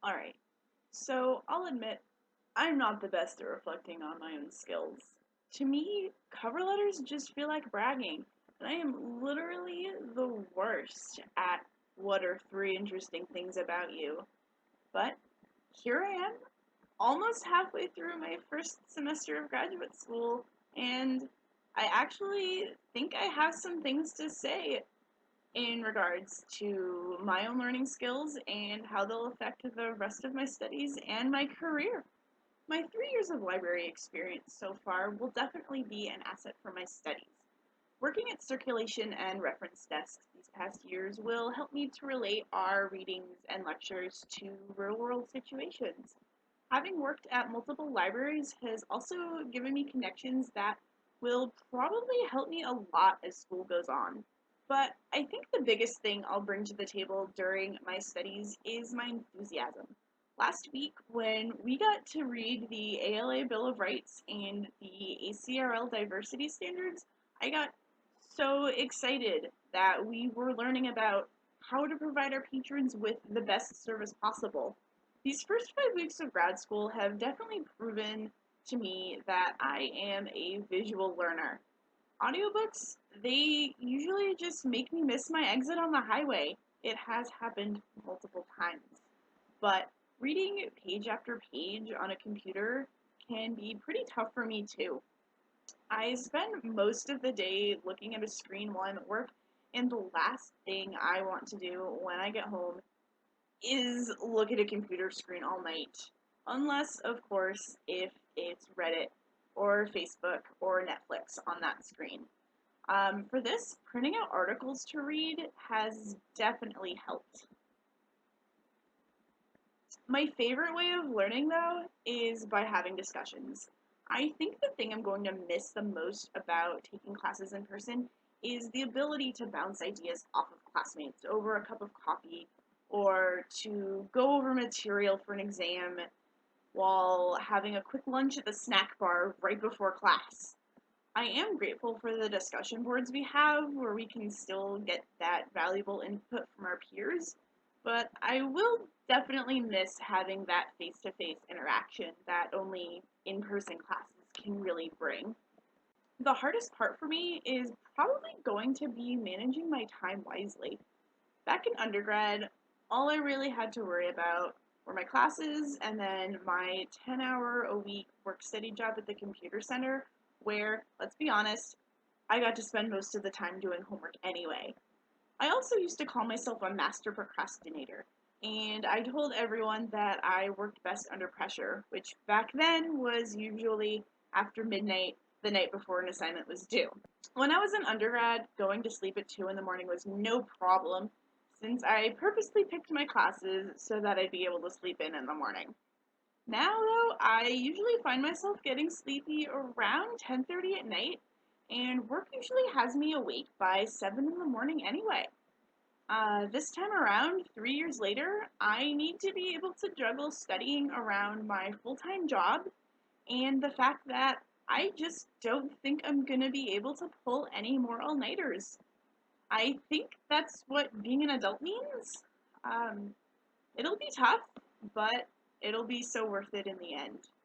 Alright, so I'll admit, I'm not the best at reflecting on my own skills. To me, cover letters just feel like bragging, and I am literally the worst at what are three interesting things about you. But here I am, almost halfway through my first semester of graduate school, and I actually think I have some things to say in regards to my own learning skills and how they'll affect the rest of my studies and my career. My 3 years of library experience so far will definitely be an asset for my studies. Working at circulation and reference desks these past years will help me to relate our readings and lectures to real world situations. Having worked at multiple libraries has also given me connections that will probably help me a lot as school goes on. But I think the biggest thing I'll bring to the table during my studies is my enthusiasm. Last week, when we got to read the ALA Bill of Rights and the ACRL diversity standards, I got so excited that we were learning about how to provide our patrons with the best service possible. These first 5 weeks of grad school have definitely proven to me that I am a visual learner. Audiobooks, they usually just make me miss my exit on the highway. It has happened multiple times. But reading page after page on a computer can be pretty tough for me too. I spend most of the day looking at a screen while I'm at work, and the last thing I want to do when I get home is look at a computer screen all night. Unless, of course, if it's Reddit or Facebook or Netflix on that screen. For this, printing out articles to read has definitely helped. My favorite way of learning, though, is by having discussions. I think the thing I'm going to miss the most about taking classes in person is the ability to bounce ideas off of classmates over a cup of coffee or to go over material for an exam while having a quick lunch at the snack bar right before class. I am grateful for the discussion boards we have where we can still get that valuable input from our peers, but I will definitely miss having that face to face interaction that only in person classes can really bring. The hardest part for me is probably going to be managing my time wisely. Back in undergrad, all I really had to worry about were my classes and then my 10-hour a week work study job at the computer center, where, let's be honest, I got to spend most of the time doing homework anyway. I also used to call myself a master procrastinator, and I told everyone that I worked best under pressure, which back then was usually after midnight the night before an assignment was due. When I was an undergrad, going to sleep at 2 in the morning was no problem, since I purposely picked my classes so that I'd be able to sleep in the morning. Now, though, I usually find myself getting sleepy around 10:30 at night, and work usually has me awake by 7 in the morning anyway. This time around, 3 years later, I need to be able to juggle studying around my full time job and the fact that I just don't think I'm gonna be able to pull any more all nighters. I think that's what being an adult means. Um, it'll be tough, but it'll be so worth it in the end.